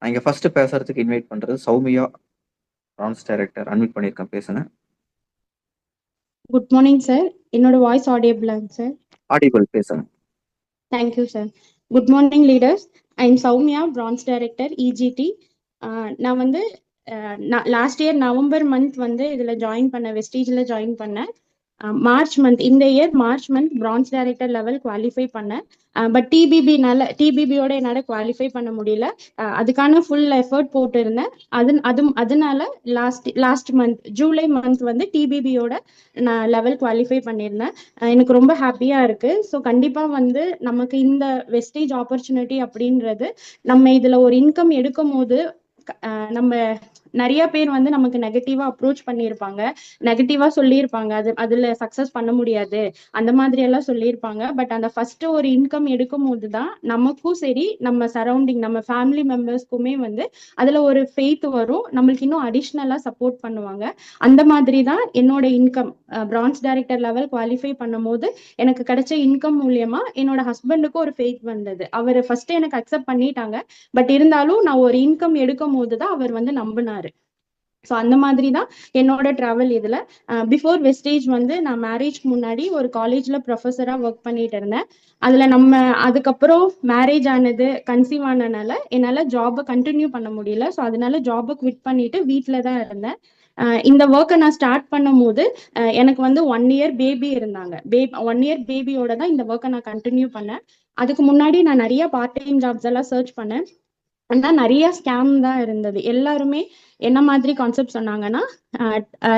நான் இங்க ஃபர்ஸ்ட் பேசுறதுக்கு இன்வைட் பண்றது சௌமியா, டான்ஸ் டைரக்டர். அன்மியூட் பண்ணியிருக்கேன், பேசுங்க. Good morning sir. என்னோட வாய்ஸ் ஆடியபிளாங்க சார்? ஆடிபிள், பேசுங்க. Thank you sir. Good morning leaders. I am Soumya, France director EGT. நான் வந்து லாஸ்ட் இயர் நவம்பர் மந்த் வந்து இதில் ஜாயின் பண்ணேன், வெஸ்டீஜில் ஜாயின் பண்ணேன். மார்ச் மந்த், இந்த year March month France director level qualify பண்ணேன். பட் டிபிபியோட என்னால் குவாலிஃபை பண்ண முடியல. அதுக்கான ஃபுல் எஃபர்ட் போட்டிருந்தேன். அதனால லாஸ்ட் மந்த் ஜூலை மந்த் வந்து டிபிபியோட நான் லெவல் குவாலிஃபை பண்ணியிருந்தேன். எனக்கு ரொம்ப ஹாப்பியாக இருக்குது. ஸோ கண்டிப்பாக வந்து நமக்கு இந்த வெஸ்டேஜ் ஆப்பர்ச்சுனிட்டி அப்படின்றது, நம்ம இதில் ஒரு இன்கம் எடுக்கும் போது நம்ம நிறைய பேர் வந்து நமக்கு நெகட்டிவா அப்ரோச் பண்ணியிருப்பாங்க, நெகட்டிவா சொல்லியிருப்பாங்க, அதுல சக்சஸ் பண்ண முடியாது அந்த மாதிரி எல்லாம் சொல்லியிருப்பாங்க. பட் அந்த ஃபர்ஸ்ட் ஒரு இன்கம் எடுக்கும் போதுதான் நமக்கும் சரி, நம்ம சரௌண்டிங் நம்ம ஃபேமிலி மெம்பர்ஸ்க்குமே வந்து அதுல ஒரு ஃபெய்த் வரும், நம்மளுக்கு இன்னும் அடிஷ்னலா சப்போர்ட் பண்ணுவாங்க. அந்த மாதிரி தான் என்னோட income France director level qualify பண்ணும் போது எனக்கு கிடைச்ச இன்கம் மூலியமா என்னோட ஹஸ்பண்டுக்கும் ஒரு ஃபெய்த் வந்தது. அவர் ஃபர்ஸ்ட் எனக்கு அக்செப்ட் பண்ணிட்டாங்க, பட் இருந்தாலும் நான் ஒரு இன்கம் எடுக்கும் போதுதான் அவர் வந்து நம்பினாரு. ஸோ அந்த மாதிரி தான் என்னோட ட்ராவல். இதில் பிஃபோர் வெஸ்டேஜ் வந்து நான் மேரேஜ்க்கு முன்னாடி ஒரு காலேஜில் ப்ரொஃபஸராக ஒர்க் பண்ணிட்டு இருந்தேன். அதில் அதுக்கப்புறம் மேரேஜ் ஆனது, கன்சீவ் ஆனதுனால என்னால் ஜாபை கண்டினியூ பண்ண முடியல. ஸோ அதனால ஜாபை குவிட் பண்ணிட்டு வீட்டில் தான் இருந்தேன். இந்த ஒர்க்கை நான் ஸ்டார்ட் பண்ணும் போது எனக்கு வந்து 1 இயர் பேபி இருந்தாங்க. 1 இயர் பேபியோட தான் இந்த ஒர்க்கை நான் கண்டினியூ பண்ணேன். அதுக்கு முன்னாடி நான் நிறைய பார்ட் டைம் ஜாப்ஸ் எல்லாம் சர்ச் பண்ணேன். ஆனால் நிறைய ஸ்கேம் தான் இருந்தது. எல்லாருமே என்ன மாதிரி கான்செப்ட் சொன்னாங்கன்னா,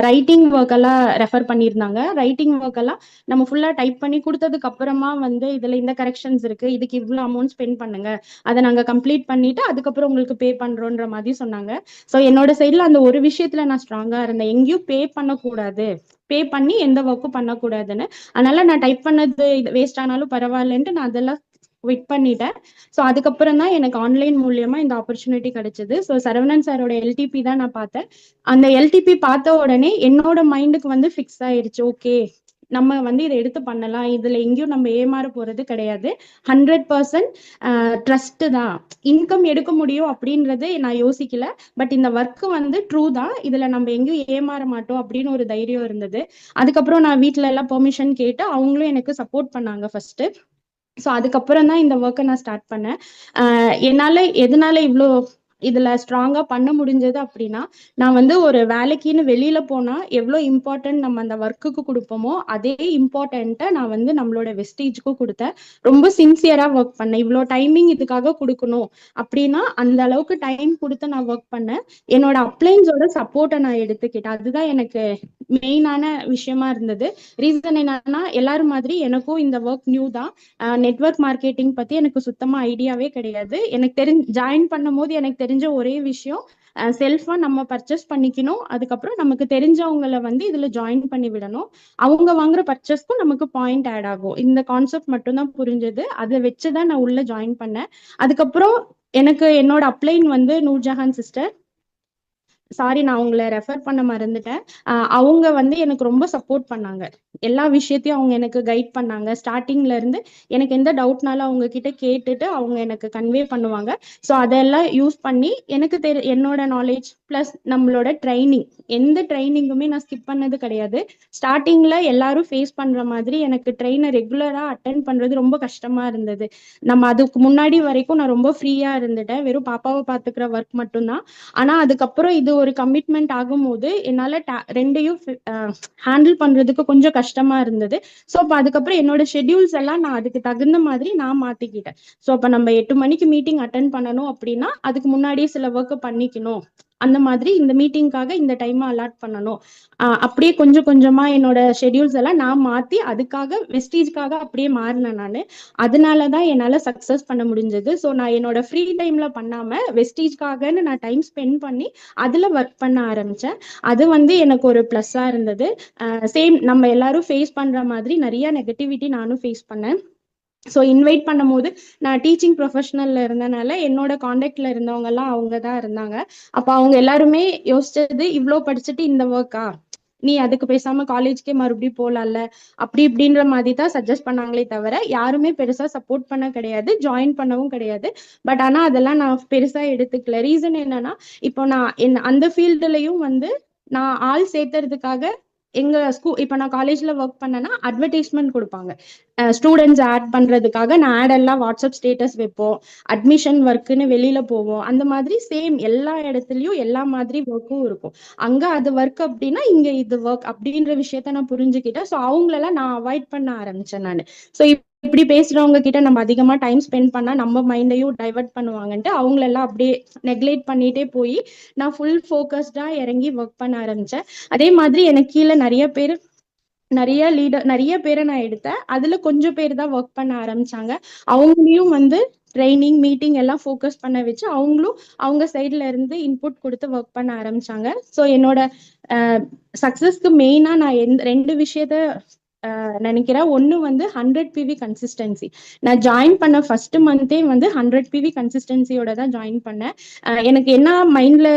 ரைட்டிங் ஒர்க் எல்லாம் ரெஃபர் பண்ணியிருந்தாங்க. ரைட்டிங் ஒர்க் எல்லாம் நம்ம ஃபுல்லாக டைப் பண்ணி கொடுத்ததுக்கு அப்புறமா வந்து இதில் இந்த கரெக்ஷன்ஸ் இருக்கு, இதுக்கு இவ்வளோ அமௌண்ட் ஸ்பெண்ட் பண்ணுங்க, அதை நாங்கள் கம்ப்ளீட் பண்ணிட்டு அதுக்கப்புறம் உங்களுக்கு பே பண்றோன்ற மாதிரி சொன்னாங்க. ஸோ என்னோட சைடில் அந்த ஒரு விஷயத்துல நான் ஸ்ட்ராங்காக இருந்தேன், எங்கேயும் பே பண்ணக்கூடாது, பே பண்ணி எந்த ஒர்க்கும் பண்ணக்கூடாதுன்னு. அதனால நான் டைப் பண்ணது வேஸ்ட் ஆனாலும் பரவாயில்லன்ட்டு நான் அதெல்லாம் குவிட் பண்ணிட்டேன். ஸோ அதுக்கப்புறம் தான் எனக்கு ஆன்லைன் மூலியமா இந்த ஆப்பர்ச்சுனிட்டி கிடைச்சது. ஸோ சரவணன் சாரோட எல்டிபி தான் நான் பார்த்தேன். அந்த எல்டிபி பார்த்த உடனே என்னோட மைண்டுக்கு வந்து ஃபிக்ஸ் ஆயிருச்சு, ஓகே நம்ம வந்து இதை எடுத்து பண்ணலாம், இதுல எங்கேயும் நம்ம ஏமாற போறது கிடையாது, 100% ட்ரஸ்ட் தான், இன்கம் எடுக்க முடியும் அப்படின்றது நான் யோசிக்கல. பட் இந்த ஒர்க் வந்து ட்ரூ தான், இதுல நம்ம எங்கேயும் ஏமாற மாட்டோம் அப்படின்னு ஒரு தைரியம் இருந்தது. அதுக்கப்புறம் நான் வீட்டுல எல்லாம் பெர்மிஷன் கேட்டு அவங்களும் எனக்கு சப்போர்ட் பண்ணாங்க ஃபர்ஸ்ட். ஸோ அதுக்கப்புறம் தான் இந்த ஒர்க்கை நான் ஸ்டார்ட் பண்ணேன். எதனால இவ்வளோ இதுல ஸ்ட்ராங்கா பண்ண முடிஞ்சது அப்படின்னா, நான் வந்து ஒரு வேலைக்குன்னு வெளியில போனா எவ்வளோ இம்பார்ட்டன்ட் நம்ம அந்த ஒர்க்குக்கு கொடுப்போமோ அதே இம்பார்ட்டன்ட்டை நான் வந்து நம்மளோட வெஸ்டேஜுக்கும் கொடுத்தேன். ரொம்ப சின்சியரா ஒர்க் பண்ணேன். இவ்வளோ டைமிங் இதுக்காக கொடுக்கணும் அப்படின்னா அந்த அளவுக்கு டைம் கொடுத்து நான் ஒர்க் பண்ணேன். என்னோட அப்ளைன்ஸோட சப்போர்ட்டை நான் எடுத்துக்கிட்டேன். அதுதான் எனக்கு மெயினான விஷயமா இருந்தது. ரீசன் என்னன்னா, எல்லாரும் மாதிரி எனக்கும் இந்த ஒர்க் நியூ தான். நெட்வொர்க் மார்க்கெட்டிங் பத்தி எனக்கு சுத்தமா ஐடியாவே கிடையாது. எனக்கு ஜாயின் பண்ணும் போது எனக்கு தெரிஞ்ச ஒரே விஷயம், செல்ஃபா நம்ம பர்ச்சேஸ் பண்ணிக்கணும், அதுக்கப்புறம் நமக்கு தெரிஞ்சவங்களை வந்து இதுல ஜாயின் பண்ணி விடணும், அவங்க வாங்குற பர்ச்சேஸ்க்கும் நமக்கு பாயிண்ட் ஆட் ஆகும். இந்த கான்செப்ட் மட்டும்தான் புரிஞ்சது. அதை வச்சுதான் நான் உள்ள ஜாயின் பண்ணேன். அதுக்கப்புறம் எனக்கு என்னோட அப்ளைன் வந்து நூர்ஜஹான் சிஸ்டர், சாரி நான் அவங்கள ரெஃபர் பண்ண மறந்துட்டேன். அவங்க வந்து எனக்கு ரொம்ப சப்போர்ட் பண்ணாங்க. எல்லா விஷயத்தையும் அவங்க எனக்கு கைட் பண்ணாங்க. ஸ்டார்டிங்ல இருந்து எனக்கு எந்த டவுட்னாலும் அவங்க கிட்ட கேட்டுட்டு அவங்க எனக்கு கன்வே பண்ணுவாங்க. ஸோ அதெல்லாம் யூஸ் பண்ணி எனக்கு என்னோட நாலேஜ் பிளஸ் நம்மளோட ட்ரைனிங், எந்த ட்ரைனிங்குமே நான் ஸ்கிப் பண்ணது கிடையாது. ஸ்டார்டிங்ல எல்லாரும் ஃபேஸ் பண்ற மாதிரி எனக்கு ட்ரெயினை ரெகுலரா அட்டென்ட் பண்றது ரொம்ப கஷ்டமா இருந்தது. நம்ம அதுக்கு முன்னாடி வரைக்கும் நான் ரொம்ப ஃப்ரீயா இருந்துட்டேன், வெறும் பாப்பாவை பாத்துக்கிற ஒர்க் மட்டும்தான். ஆனா அதுக்கப்புறம் இது ஒரு கமிட்மெண்ட் ஆகும்போது என்னால ரெண்டையும் ஹேண்டில் பண்றதுக்கு கொஞ்சம் கஷ்டமா இருந்தது. ஸோ அப்போ அதுக்கப்புறம் என்னோட ஷெட்யூல்ஸ் எல்லாம் நான் அதுக்கு தகுந்த மாதிரி நான் மாத்திக்கிட்டேன். ஸோ அப்ப நம்ம 8 மணிக்கு மீட்டிங் அட்டன் பண்ணணும் அப்படின்னா அதுக்கு முன்னாடியே சில ஒர்க் பண்ணிக்கணும், அந்த மாதிரி இந்த மீட்டிங்காக இந்த டைம் அலாட் பண்ணணும். அப்படியே கொஞ்சம் கொஞ்சமா என்னோட ஷெட்யூல்ஸ் எல்லாம் நான் மாத்தி அதுக்காக வெஸ்டீஜ்காக அப்படியே மாறினேன் நான். அதனாலதான் என்னால சக்சஸ் பண்ண முடிஞ்சது. ஸோ நான் என்னோட ஃப்ரீ டைம்ல பண்ணாம வெஸ்டீஜ்காகன்னு நான் டைம் ஸ்பெண்ட் பண்ணி அதுல ஒர்க் பண்ண ஆரம்பிச்சேன். அது வந்து எனக்கு ஒரு பிளஸ்ஸா இருந்தது. சேம் நம்ம எல்லாரும் ஃபேஸ் பண்ற மாதிரி நிறைய நெகட்டிவிட்டி நானும் ஃபேஸ் பண்ணேன். ஸோ இன்வைட் பண்ணும் போது நான் டீச்சிங் ப்ரொஃபஷனல்ல இருந்தனால என்னோட காண்டாக்ட்ல இருந்தவங்க எல்லாம் அவங்க தான் இருந்தாங்க. அப்போ அவங்க எல்லாருமே யோசிச்சது, இவ்வளோ படிச்சுட்டு இந்த ஒர்க்கா, நீ அதுக்கு பேசாம காலேஜ்க்கே மறுபடியும் போலாம்ல அப்படி இப்படின்ற மாதிரி தான் சஜஸ்ட் பண்ணாங்களே தவிர யாருமே பெருசா சப்போர்ட் பண்ண கிடையாது, ஜாயின் பண்ணவும் கிடையாது. பட் ஆனா அதெல்லாம் நான் பெருசா எடுத்துக்கல. ரீசன் என்னன்னா, இப்போ நான் அந்த ஃபீல்டுலயும் வந்து நான் ஆள் சேர்த்துறதுக்காக எங்க இப்ப நான் காலேஜ்ல ஒர்க் பண்ணேன்னா அட்வர்டைஸ்மெண்ட் கொடுப்பாங்க. ஸ்டூடெண்ட்ஸ் ஆட் பண்றதுக்காக நான் ஆட் எல்லாம் வாட்ஸ்அப் ஸ்டேட்டஸ் வைப்போம், அட்மிஷன் ஒர்க்குன்னு வெளியில போவோம். அந்த மாதிரி சேம் எல்லா இடத்துலயும் எல்லா மாதிரி ஒர்க்கும் இருக்கும். அங்க அது ஒர்க் அப்படின்னா இங்க இது ஒர்க் அப்படின்ற விஷயத்த நான் புரிஞ்சுக்கிட்டேன். ஸோ அவங்களெல்லாம் நான் அவாய்ட் பண்ண ஆரம்பிச்சேன் நான். ஸோ இப்படி பேசுறவங்க கிட்ட நம்ம அதிகமா டைம் ஸ்பெண்ட் பண்ணா நம்ம மைண்டையும் டைவர்ட் பண்ணுவாங்கன்ட்டு அவங்களெல்லாம் அப்படியே நெக்லெக்ட் பண்ணிட்டே போய் நான் ஃபுல் ஃபோக்கஸ்டா இறங்கி ஒர்க் பண்ண ஆரம்பிச்சேன். அதே மாதிரி எனக்கு கீழே நிறைய பேரை நான் எடுத்தேன். அதுல கொஞ்சம் பேர் தான் ஒர்க் பண்ண ஆரம்பிச்சாங்க. அவங்களையும் வந்து ட்ரைனிங் மீட்டிங் எல்லாம் ஃபோக்கஸ் பண்ண வச்சு அவங்களும் அவங்க சைட்ல இருந்து இன்புட் கொடுத்து ஒர்க் பண்ண ஆரம்பிச்சாங்க. ஸோ என்னோட சக்சஸ்க்கு மெயினா நான் ரெண்டு விஷயத்த நினைக்கிறேன். ஒன்னு வந்து 100 PV கன்சிஸ்டன்சி. நான் ஜாயின் பண்ண ஃபர்ஸ்ட் மந்தே வந்து 100 PV கன்சிஸ்டன்சியோட தான் ஜாயின் பண்ணேன். எனக்கு என்ன மைண்ட்ல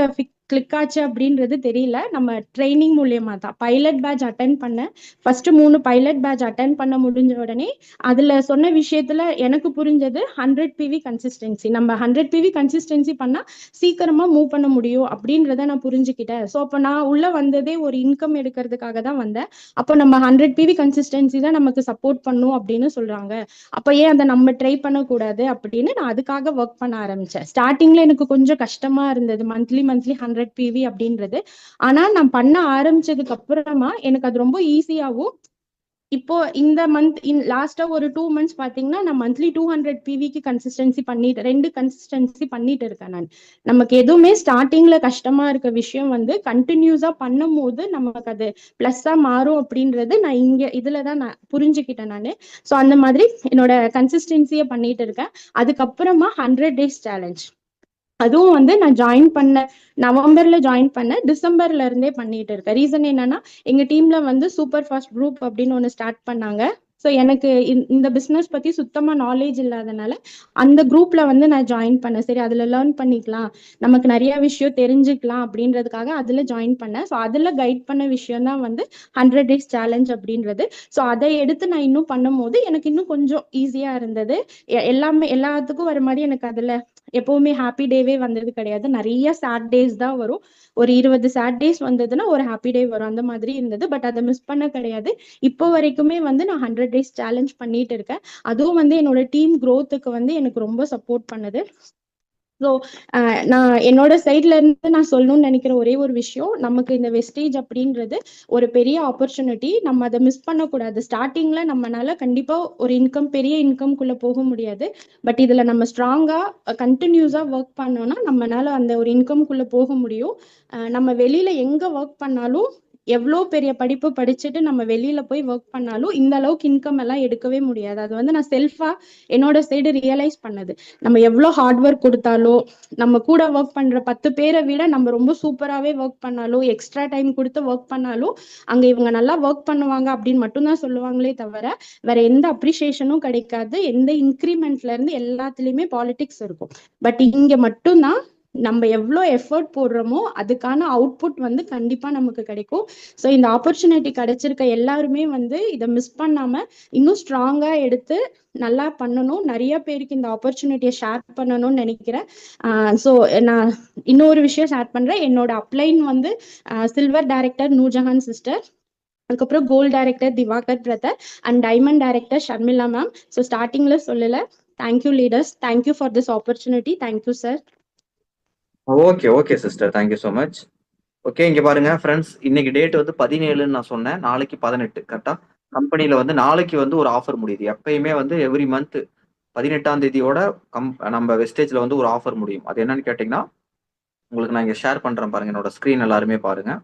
கிளிக் ஆச்சு அப்படின்றது தெரியல. நம்ம ட்ரைனிங் மூலியமா தான் பைலட் பேட்ச் அட்டன் பண்ணேன். ஃபர்ஸ்ட் 3 பைலட் பேட்ச் அட்டன் பண்ண முடிஞ்ச உடனே அதுல சொன்ன விஷயத்துல எனக்கு புரிஞ்சது 100 PV கன்சிஸ்டன்சி. நம்ம 100 PV கன்சிஸ்டன்சி பண்ணா சீக்கிரமா மூவ் பண்ண முடியும் அப்படின்றத நான் புரிஞ்சுக்கிட்டேன். ஸோ அப்போ நான் உள்ள வந்ததே ஒரு இன்கம் எடுக்கிறதுக்காக தான் வந்தேன். அப்போ நம்ம 100 PV கன்சிஸ்டன்சி தான் நமக்கு சப்போர்ட் பண்ணும் அப்படின்னு சொல்றாங்க. அப்ப ஏன் அதை நம்ம ட்ரை பண்ணக்கூடாது அப்படின்னு நான் அதுக்காக ஒர்க் பண்ண ஆரம்பிச்சேன். ஸ்டார்டிங்ல எனக்கு கொஞ்சம் கஷ்டமா இருந்தது, மந்த்லி 100 PV அப்படின்றது. ஆனா நான் பண்ண ஆரம்பிச்சதுக்கு அப்புறமா எனக்கு அது ரொம்ப ஈஸியாவும், இப்போ இந்த மந்த் லாஸ்டா ஒரு 2 மந்த்ஸ் பாத்தீங்கன்னா நான் மந்த்லி 200 PVக்கு கன்சிஸ்டன்சி பண்ணிட்டு 2 கன்சிஸ்டன்சி பண்ணிட்டு இருக்கேன் நான். நமக்கு எதுவுமே ஸ்டார்டிங்ல கஷ்டமா இருக்க விஷயம் வந்து கண்டினியூஸா பண்ணும் போது நமக்கு அது பிளஸ்ஸா மாறும் அப்படின்றது நான் இதுலதான் நான் புரிஞ்சுக்கிட்டேன் நானு. ஸோ அந்த மாதிரி என்னோட கன்சிஸ்டன்சியை பண்ணிட்டு இருக்கேன். அதுக்கப்புறமா 100 days சேலஞ்ச், அதுவும் வந்து நான் நவம்பர்ல ஜாயின் பண்ண டிசம்பர்ல இருந்தே பண்ணிட்டு இருக்கேன். ரீசன் என்னன்னா, எங்க டீம்ல வந்து சூப்பர் ஃபாஸ்ட் குரூப் அப்படின்னு ஒண்ணு ஸ்டார்ட் பண்ணாங்க. ஸோ எனக்கு இந்த பிசினஸ் பத்தி சுத்தமா நாலேஜ் இல்லாதனால அந்த குரூப்ல வந்து நான் ஜாயின் பண்ணேன். சரி அதுல லேர்ன் பண்ணிக்கலாம், நமக்கு நிறைய விஷயம் தெரிஞ்சுக்கலாம் அப்படின்றதுக்காக அதுல ஜாயின் பண்ணேன். ஸோ அதுல கைட் பண்ண விஷயம் தான் வந்து 100 days சேலஞ்ச் அப்படின்றது. ஸோ அதை எடுத்து நான் இன்னும் பண்ணும் போது எனக்கு இன்னும் கொஞ்சம் ஈஸியா இருந்தது. எல்லாத்துக்கும் வர மாதிரி எனக்கு அதுல எப்பவுமே ஹாப்பி டேவே வந்தது கிடையாது. நிறைய சேட் டேஸ் தான் வரும். ஒரு 20 சேட் டேஸ் வந்ததுன்னா ஒரு ஹாப்பி டே வரும், அந்த மாதிரி இருந்தது. பட் அதை மிஸ் பண்ண கிடையாது. இப்போ வரைக்குமே வந்து நான் 100 days சேலஞ்ச் பண்ணிட்டு இருக்கேன். அதுவும் வந்து என்னோட டீம் growthக்கு வந்து எனக்கு ரொம்ப சப்போர்ட் பண்ணுது. ஸோ நான் என்னோட சைட்ல இருந்து நான் சொல்லணும்னு நினைக்கிற ஒரே ஒரு விஷயம், நமக்கு இந்த வெஸ்டேஜ் அப்படின்றது ஒரு பெரிய ஆப்பர்ச்சுனிட்டி. நம்ம அதை மிஸ் பண்ணக்கூடாது. ஸ்டார்டிங்ல நம்மளால கண்டிப்பா ஒரு பெரிய இன்கம்குள்ள போக முடியாது. பட் இதுல நம்ம ஸ்ட்ராங்கா கண்டினியூஸா ஒர்க் பண்ணோம்னா நம்மளால அந்த ஒரு இன்கம்குள்ள போக முடியும். நம்ம வெளியில எங்க ஒர்க் பண்ணாலும், எவ்வளோ பெரிய படிப்பு படிச்சுட்டு நம்ம வெளியில போய் ஒர்க் பண்ணாலும் இந்த அளவுக்கு இன்கம் எல்லாம் எடுக்கவே முடியாது. அது வந்து நான் செல்ஃபா என்னோட சைடு ரியலைஸ் பண்ணது. நம்ம எவ்வளோ ஹார்ட் ஒர்க் கொடுத்தாலோ, நம்ம கூட ஒர்க் பண்ற 10 பேரை விட நம்ம ரொம்ப சூப்பராகவே ஒர்க் பண்ணாலும், எக்ஸ்ட்ரா டைம் கொடுத்து ஒர்க் பண்ணாலும் அங்க இவங்க நல்லா ஒர்க் பண்ணுவாங்க அப்படின்னு மட்டும்தான் சொல்லுவாங்களே தவிர வேற எந்த அப்ரிசியேஷனும் கிடைக்காது. எந்த இன்க்ரிமெண்ட்ல இருந்து எல்லாத்துலயுமே பாலிடிக்ஸ் இருக்கும். பட் இங்க மட்டும்தான் நம்ம எவ்வளோ எஃபர்ட் போடுறோமோ அதுக்கான அவுட்புட் வந்து கண்டிப்பா நமக்கு கிடைக்கும். ஸோ இந்த ஆப்பர்ச்சுனிட்டி கிடைச்சிருக்க எல்லாருமே வந்து இதை மிஸ் பண்ணாம இன்னும் ஸ்ட்ராங்கா எடுத்து நல்லா பண்ணணும். நிறைய பேருக்கு இந்த ஆப்பர்ச்சுனிட்டியை ஷேர் பண்ணணும்னு நினைக்கிறேன். ஸோ நான் இன்னொரு விஷயம் ஷேர் பண்றேன். என்னோட அப்ளைன் வந்து சில்வர் டைரக்டர் நூர்ஜஹான் சிஸ்டர், அதுக்கப்புறம் gold director Diwakar brother and diamond director Sharmila ma'am. So ஸ்டார்டிங்ல சொல்லல. Thank you leaders, thank you for this opportunity. Thank you sir. Okay sister, thank you so much. Okay, இங்க பாருங்க ஃப்ரெண்ட்ஸ், இன்னைக்கு டேட் வந்து 17ன்னு நான் சொன்னேன், நாளைக்கு 18 கரெக்டா. கம்பெனில வந்து நாளைக்கு வந்து ஒரு ஆஃபர் முடியுது. எப்பயுமே வந்து எவ்ரி மந்த் 18ஆம் தேதியோட நம்ம வெஸ்டேஜ்ல வந்து ஒரு ஆஃபர் முடியும். அது என்னன்னு கேட்டீங்கன்னா, உங்களுக்கு நான் இங்க ஷேர் பண்றேன் பாருங்க, என்னோட ஸ்கிரீன் எல்லாருமே பாருங்க.